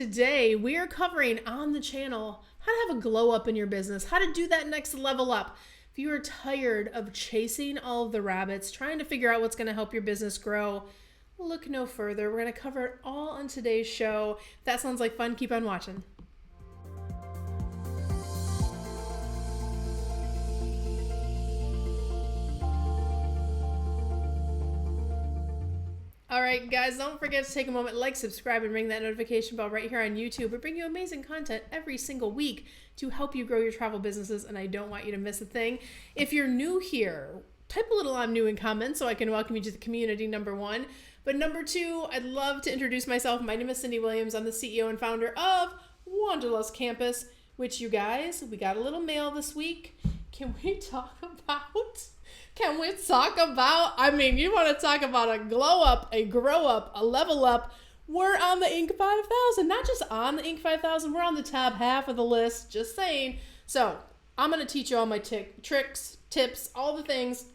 Today, we are covering on the channel how to have a glow up in your business, how to do that next level up. If you are tired of chasing all of the rabbits, trying to figure out what's going to help your business grow, look no further. We're going to cover it all on today's show. If that sounds like fun, keep on watching. All right, guys, don't forget to take a moment, like, subscribe, and ring that notification bell right here on YouTube. We bring you amazing content every single week to help you grow your travel businesses, and I don't want you to miss a thing. If you're new here, type a little "I'm new" in comments so I can welcome you to the community, number one. But number two, I'd love to introduce myself. My name is Cyndi Williams. I'm the CEO and founder of Wanderlust Campus, which you guys, we got a little mail this week. Can we talk about... you want to talk about a glow up, a grow up, a level up. We're on the Inc. 5000. Not just on the Inc. 5000, we're on the top half of the list, just saying. So I'm going to teach you all my tricks, tips, all the things.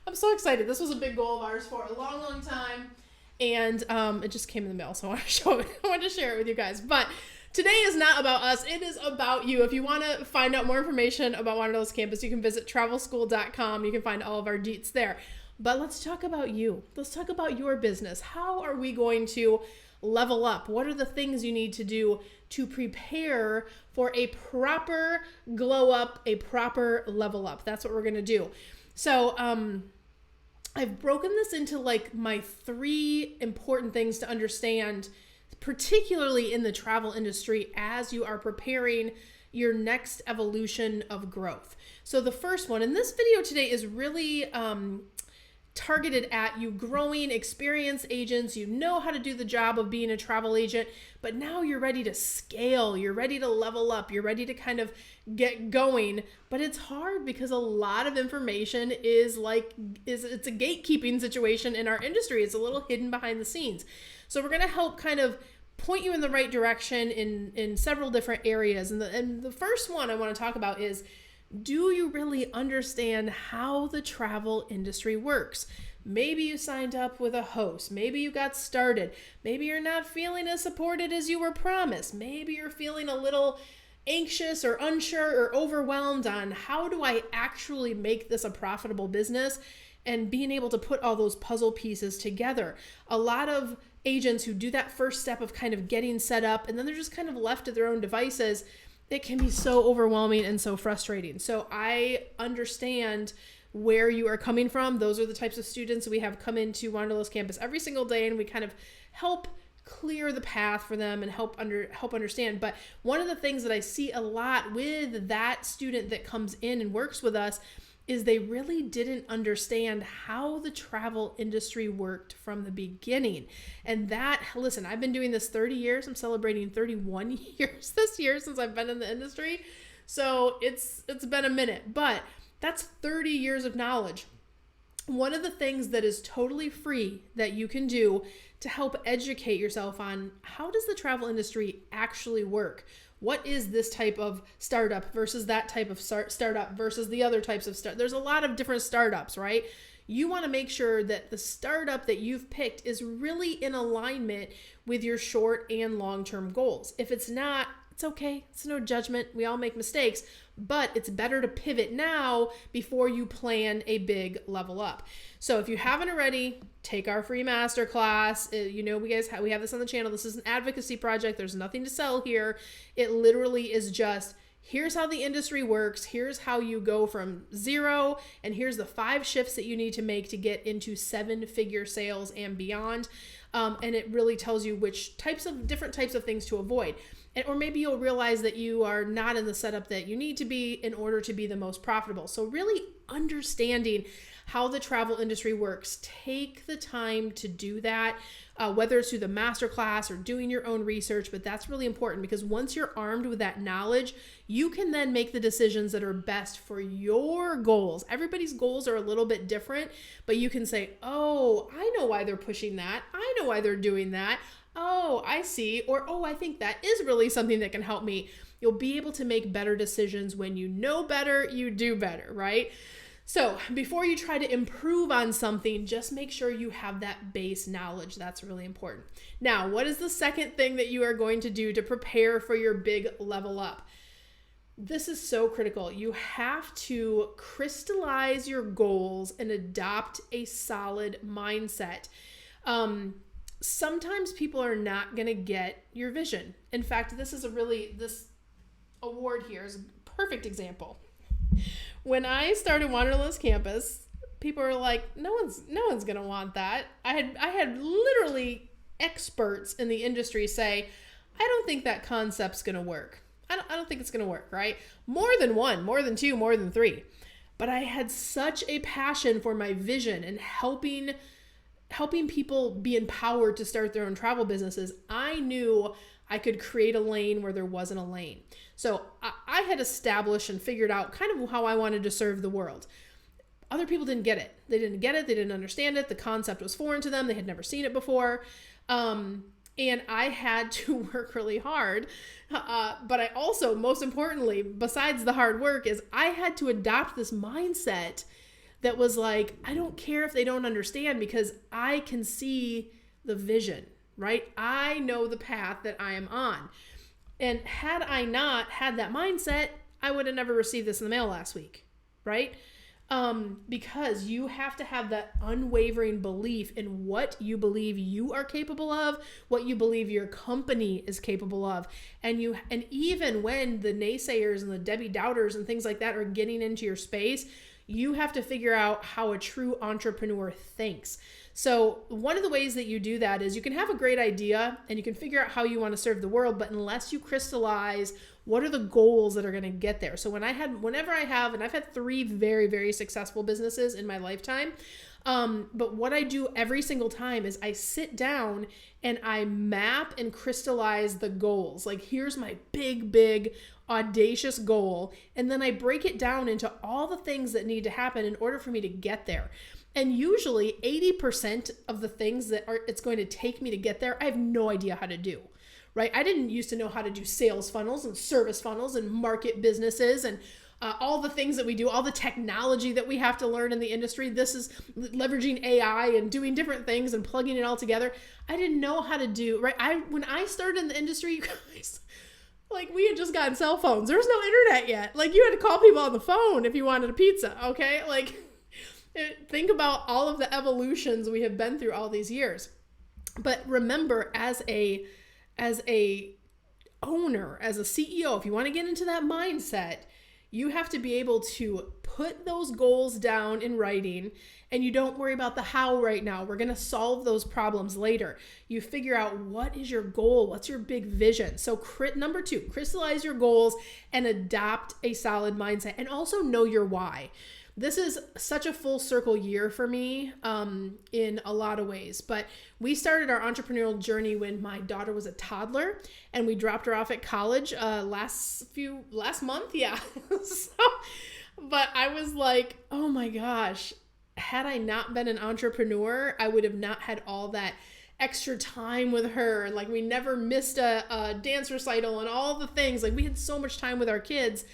I'm so excited. This was a big goal of ours for a long, long time. And it just came in the mail, so I want to share it with you guys. But today is not about us. It is about you. If you want to find out more information about Wanderlust Campus, you can visit travelschool.com. You can find all of our deets there. But let's talk about you. Let's talk about your business. How are we going to level up? What are the things you need to do to prepare for a proper glow up, a proper level up? That's what we're going to do. So, I've broken this into like my 3 important things to understand, particularly in the travel industry as you are preparing your next evolution of growth. So the first one, and this video today is really targeted at you growing experienced agents. You know how to do the job of being a travel agent, but now you're ready to scale, you're ready to level up, you're ready to kind of get going. But it's hard because a lot of information it's a gatekeeping situation in our industry. It's a little hidden behind the scenes. So we're going to help kind of point you in the right direction in several different areas. And the first one I want to talk about is, do you really understand how the travel industry works? Maybe you signed up with a host. Maybe you got started. Maybe you're not feeling as supported as you were promised. Maybe you're feeling a little anxious or unsure or overwhelmed on how do I actually make this a profitable business, and being able to put all those puzzle pieces together. A lot of agents who do that first step of kind of getting set up and then they're just kind of left to their own devices, it can be so overwhelming and so frustrating. So I understand where you are coming from. Those are the types of students we have come into Wanderlust Campus every single day, and we kind of help clear the path for them and help understand. But one of the things that I see a lot with that student that comes in and works with us is they really didn't understand how the travel industry worked from the beginning. And listen, I've been doing this 30 years. I'm celebrating 31 years this year since I've been in the industry. So it's been a minute, but that's 30 years of knowledge. One of the things that is totally free that you can do to help educate yourself on how does the travel industry actually work? What is this type of startup versus that type of startup versus the other types of startup? There's a lot of different startups, right? You want to make sure that the startup that you've picked is really in alignment with your short and long-term goals. If it's not, it's okay. It's no judgment. We all make mistakes, but it's better to pivot now before you plan a big level up. So if you haven't already, take our free masterclass. We have this on the channel. This is an advocacy project. There's nothing to sell here. It literally is just, here's how the industry works. Here's how you go from 0. And here's the 5 shifts that you need to make to get into 7-figure sales and beyond. And it really tells you which different types of things to avoid. Or maybe you'll realize that you are not in the setup that you need to be in order to be the most profitable. So really understanding how the travel industry works, take the time to do that, whether it's through the masterclass or doing your own research. But that's really important, because once you're armed with that knowledge, you can then make the decisions that are best for your goals. Everybody's goals are a little bit different, but you can say, oh, I know why they're pushing that. I know why they're doing that. Oh, I see. Or, oh, I think that is really something that can help me. You'll be able to make better decisions. When you know better, you do better, right? So before you try to improve on something, just make sure you have that base knowledge. That's really important. Now, what is the second thing that you are going to do to prepare for your big level up? This is so critical. You have to crystallize your goals and adopt a solid mindset. Sometimes people are not going to get your vision. In fact, this award here is a perfect example. When I started Wanderlust Campus, people were like, no one's going to want that. I had literally experts in the industry say, I don't think that concept's going to work. I don't think it's going to work, right? More than one, more than two, more than three. But I had such a passion for my vision and helping people be empowered to start their own travel businesses. I knew I could create a lane where there wasn't a lane. So I had established and figured out kind of how I wanted to serve the world. Other people didn't get it. They didn't get it. They didn't understand it. The concept was foreign to them. They had never seen it before. And I had to work really hard. But I also, most importantly, besides the hard work, is I had to adopt this mindset that was like, I don't care if they don't understand because I can see the vision, right? I know the path that I am on. And had I not had that mindset, I would have never received this in the mail last week, right? Because you have to have that unwavering belief in what you believe you are capable of, what you believe your company is capable of. And even when the naysayers and the Debbie Doubters and things like that are getting into your space, you have to figure out how a true entrepreneur thinks. So one of the ways that you do that is you can have a great idea and you can figure out how you want to serve the world, but unless you crystallize what are the goals that are going to get there. So I've had 3 very, very successful businesses in my lifetime. But what I do every single time is I sit down and I map and crystallize the goals. Like, here's my big, audacious goal. And then I break it down into all the things that need to happen in order for me to get there. And usually 80% of the things that it's going to take me to get there, I have no idea how to do. Right? I didn't used to know how to do sales funnels and service funnels and market businesses and all the things that we do, all the technology that we have to learn in the industry. This is leveraging AI and doing different things and plugging it all together. I didn't know how to do, right? When I started in the industry, you guys, like, we had just gotten cell phones. There was no internet yet. Like, you had to call people on the phone if you wanted a pizza, okay? Like, think about all of the evolutions we have been through all these years. But remember, as a owner, as a CEO, if you want to get into that mindset, you have to be able to put those goals down in writing, and you don't worry about the how right now. We're going to solve those problems later. You figure out what is your goal, what's your big vision. So number 2, crystallize your goals and adopt a solid mindset, and also know your why. This is such a full circle year for me in a lot of ways. But we started our entrepreneurial journey when my daughter was a toddler, and we dropped her off at college last month. Yeah. But I was like, oh my gosh, had I not been an entrepreneur, I would have not had all that extra time with her. And like, we never missed a dance recital and all the things. Like, we had so much time with our kids.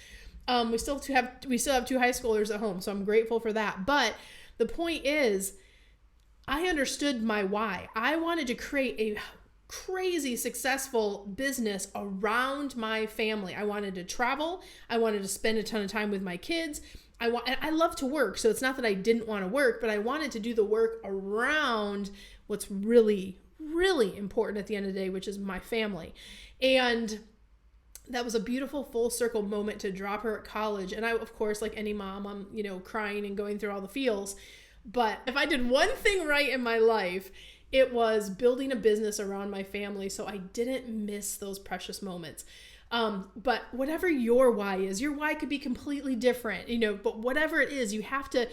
We still have 2 high schoolers at home, so I'm grateful for that. But the point is, I understood my why. I wanted to create a crazy successful business around my family. I wanted to travel. I wanted to spend a ton of time with my kids. And I love to work, so it's not that I didn't want to work, but I wanted to do the work around what's really, really important at the end of the day, which is my family. And that was a beautiful full circle moment to drop her at college. And I, of course, like any mom, I'm, crying and going through all the feels. But if I did one thing right in my life, it was building a business around my family, so I didn't miss those precious moments. But whatever your why is, your why could be completely different, but whatever it is, you have to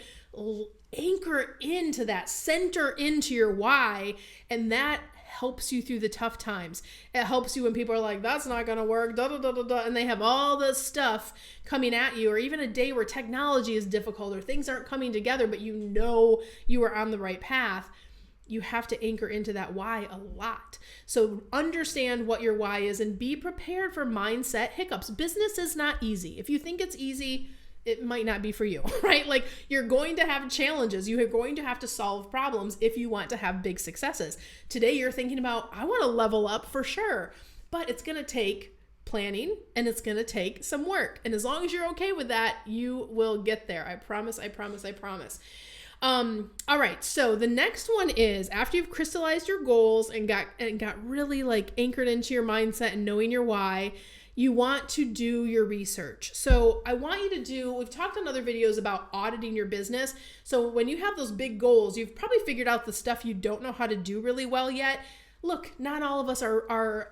anchor into that, center into your why, and that helps you through the tough times. It helps you when people are like, that's not going to work, and they have all this stuff coming at you, or even a day where technology is difficult or things aren't coming together, but you are on the right path. You have to anchor into that why a lot. So understand what your why is and be prepared for mindset hiccups. Business is not easy. If you think it's easy, it might not be for you, right? Like, you're going to have challenges. You are going to have to solve problems if you want to have big successes. Today, you're thinking about, I want to level up for sure, but it's going to take planning and it's going to take some work. And as long as you're okay with that, you will get there. I promise, I promise, I promise. All right. So the next one is, after you've crystallized your goals and got really like anchored into your mindset and knowing your why, you want to do your research. So I want you to we've talked on other videos about auditing your business. So when you have those big goals, you've probably figured out the stuff you don't know how to do really well yet. Look, not all of us are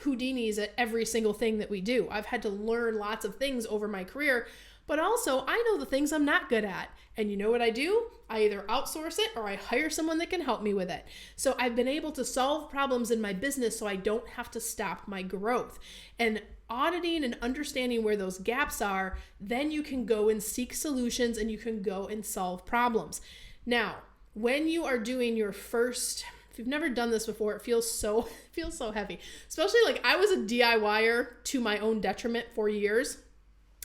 Houdinis at every single thing that we do. I've had to learn lots of things over my career, but also I know the things I'm not good at. And you know what I do? I either outsource it or I hire someone that can help me with it. So I've been able to solve problems in my business so I don't have to stop my growth. And auditing and understanding where those gaps are, then you can go and seek solutions and you can go and solve problems. Now, when you are doing your first, if you've never done this before, it feels so heavy. Especially like, I was a DIYer to my own detriment for years.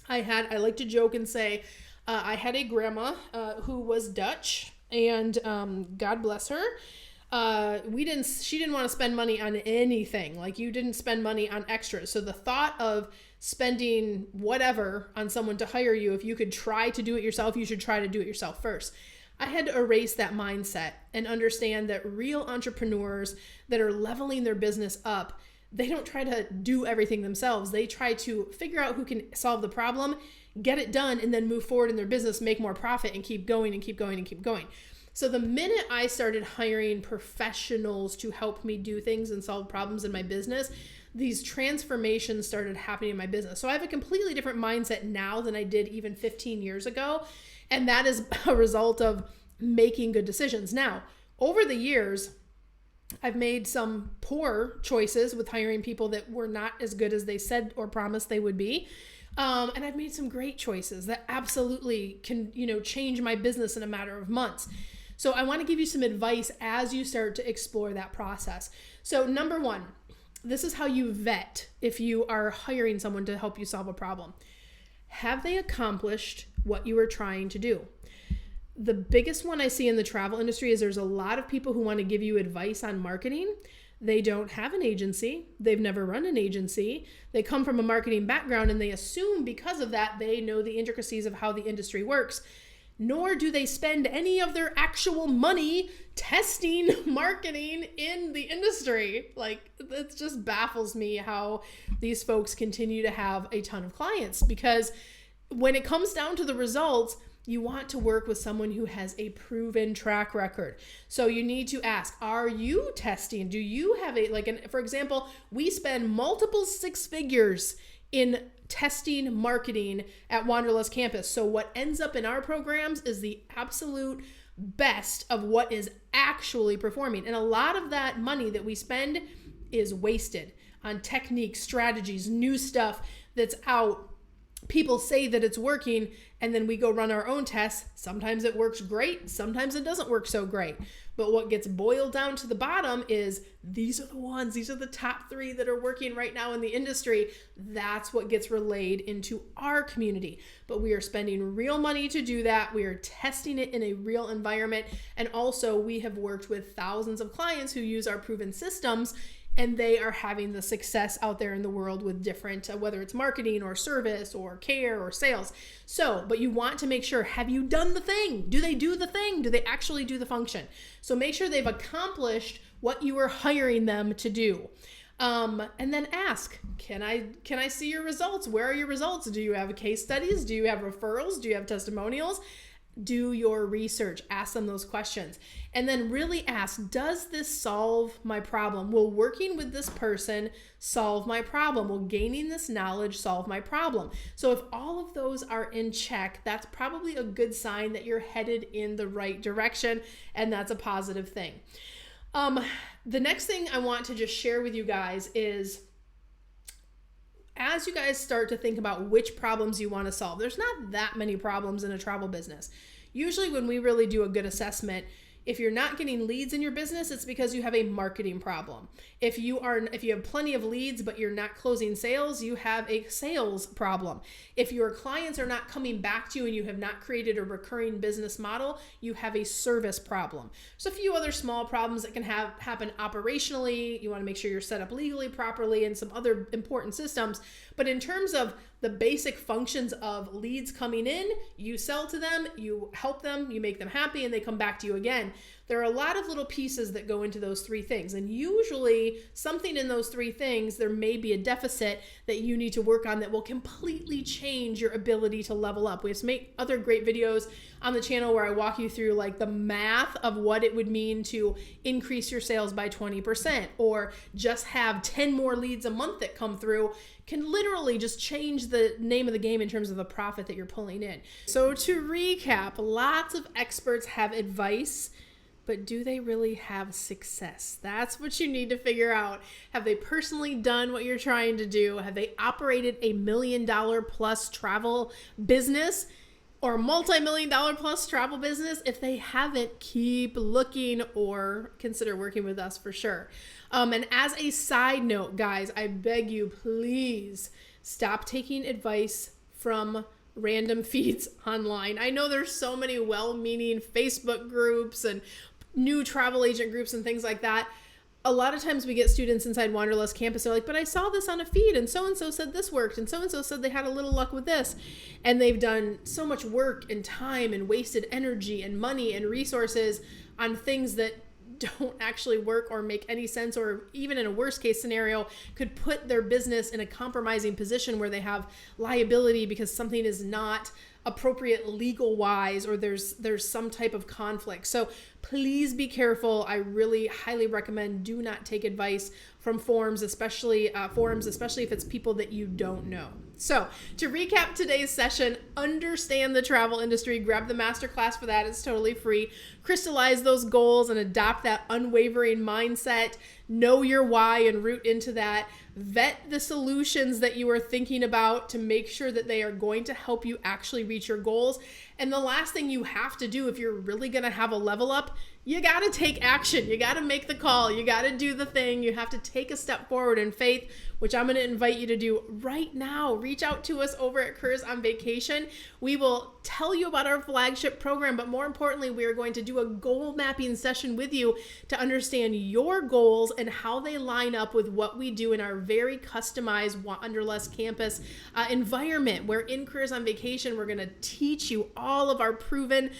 I like to joke and say, I had a grandma who was Dutch, and God bless her. She didn't want to spend money on anything. Like, you didn't spend money on extras. So the thought of spending whatever on someone to hire you, if you could try to do it yourself, you should try to do it yourself first. I had to erase that mindset and understand that real entrepreneurs that are leveling their business up, they don't try to do everything themselves. They try to figure out who can solve the problem, get it done, and then move forward in their business, make more profit, and keep going and keep going and keep going. So the minute I started hiring professionals to help me do things and solve problems in my business, these transformations started happening in my business. So I have a completely different mindset now than I did even 15 years ago. And that is a result of making good decisions. Now, over the years, I've made some poor choices with hiring people that were not as good as they said or promised they would be. And I've made some great choices that absolutely can, change my business in a matter of months. So I want to give you some advice as you start to explore that process. So number one, this is how you vet if you are hiring someone to help you solve a problem. Have they accomplished what you are trying to do? The biggest one I see in the travel industry is there's a lot of people who want to give you advice on marketing. They don't have an agency. They've never run an agency. They come from a marketing background and they assume because of that, they know the intricacies of how the industry works, nor do they spend any of their actual money testing marketing in the industry. Like, it just baffles me how these folks continue to have a ton of clients, because when it comes down to the results, you want to work with someone who has a proven track record. So you need to ask, are you testing? Do you have for example, we spend multiple six figures in testing marketing at Wanderlust Campus. So what ends up in our programs is the absolute best of what is actually performing. And a lot of that money that we spend is wasted on techniques, strategies, new stuff that's out. People say that it's working, and then we go run our own tests. Sometimes it works great. Sometimes it doesn't work so great. But what gets boiled down to the bottom is these are the ones, these are the top 3 that are working right now in the industry. That's what gets relayed into our community. But we are spending real money to do that. We are testing it in a real environment. And also, we have worked with thousands of clients who use our proven systems, and they are having the success out there in the world with different, whether it's marketing or service or care or sales. So, but you want to make sure, have you done the thing? Do they do the thing? Do they actually do the function? So make sure they've accomplished what you are hiring them to do. And then ask, can I see your results? Where are your results? Do you have case studies? Do you have referrals? Do you have testimonials? Do your research, ask them those questions, and then really ask, does this solve my problem? Will working with this person solve my problem? Will gaining this knowledge solve my problem? So if all of those are in check, that's probably a good sign that you're headed in the right direction, and that's a positive thing. The next thing I want to just share with you guys is, as you guys start to think about which problems you want to solve, there's not that many problems in a travel business. Usually when we really do a good assessment, If you're not getting leads in your business, it's because you have a marketing problem. If you have plenty of leads but you're not closing sales, you have a sales problem. If your clients are not coming back to you and you have not created a recurring business model, you have a service problem. There's a few other small problems that can happen operationally. You want to make sure you're set up legally properly and some other important systems. But in terms of the basic functions of leads coming in, you sell to them, you help them, you make them happy, and they come back to you again. There are a lot of little pieces that go into those three things. And usually something in those three things, there may be a deficit that you need to work on that will completely change your ability to level up. We have some other great videos on the channel where I walk you through like the math of what it would mean to increase your sales by 20% or just have 10 more leads a month that come through. Can literally just change the name of the game in terms of the profit that you're pulling in. So to recap, lots of experts have advice, but do they really have success? That's what you need to figure out. Have they personally done what you're trying to do? Have they operated $1 million plus travel business or a multi-million dollar plus travel business? If they haven't, keep looking or consider working with us for sure. And as a side note, guys, I beg you, please stop taking advice from random feeds online. I know there's so many well-meaning Facebook groups and new travel agent groups and things like that. A lot of times we get students inside Wanderlust Campus, they're like, but I saw this on a feed and so said this worked and so said they had a little luck with this. And they've done so much work and time and wasted energy and money and resources on things that don't actually work or make any sense, or even in a worst case scenario could put their business in a compromising position where they have liability because something is not appropriate legal wise or there's some type of conflict. So please be careful. I really highly recommend do not take advice from forums, especially if it's people that you don't know. So to recap today's session, understand the travel industry, grab the masterclass for that. It's totally free. Crystallize those goals and adopt that unwavering mindset. Know your why and root into that. Vet the solutions that you are thinking about to make sure that they are going to help you actually reach your goals. And the last thing you have to do if you're really going to have a level up, you got to take action. You got to make the call. You got to do the thing. You have to take a step forward in faith, which I'm going to invite you to do right now. Reach out to us over at Careers on Vacation. We will tell you about our flagship program, but more importantly, we are going to do a goal mapping session with you to understand your goals and how they line up with what we do in our very customized Wanderlust Campus environment, where in Careers on Vacation, we're going to teach you all of our proven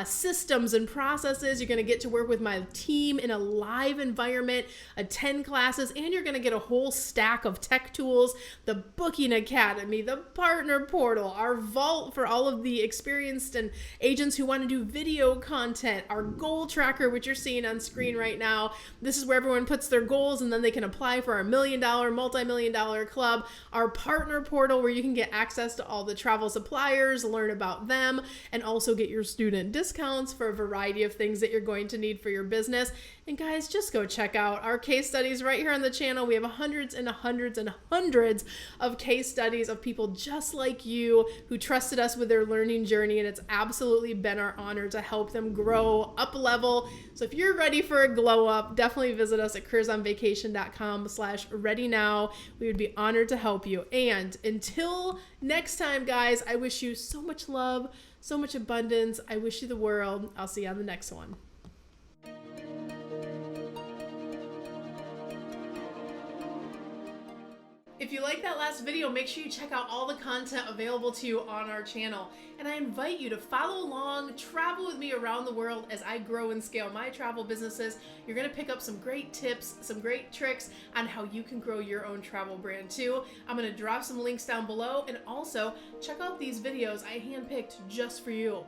systems and processes. You're going to get to work with my team in a live environment, attend classes, and you're going to get a whole stack of tech tools, the Booking Academy, the Partner Portal, our vault for all of the experienced and agents who want to do video content, our goal tracker, which you're seeing on screen right now. This is where everyone puts their goals and then they can apply for our $1 million, multi-million dollar club, our Partner Portal where you can get access to all the travel suppliers, learn about them, and also get your student discounts for a variety of things that you're going to need for your business. And guys, just go check out our case studies right here on the channel. We have hundreds and hundreds and hundreds of case studies of people just like you who trusted us with their learning journey, and it's absolutely been our honor to help them grow up level. So if you're ready for a glow up, definitely visit us at careersonvacation.com/ready now. We would be honored to help you. And until next time, guys, I wish you so much love, so much abundance. I wish you the world. I'll see you on the next one. If you like that last video, make sure you check out all the content available to you on our channel. And I invite you to follow along, travel with me around the world as I grow and scale my travel businesses. You're gonna pick up some great tips, some great tricks on how you can grow your own travel brand too. I'm gonna drop some links down below, and also check out these videos I handpicked just for you.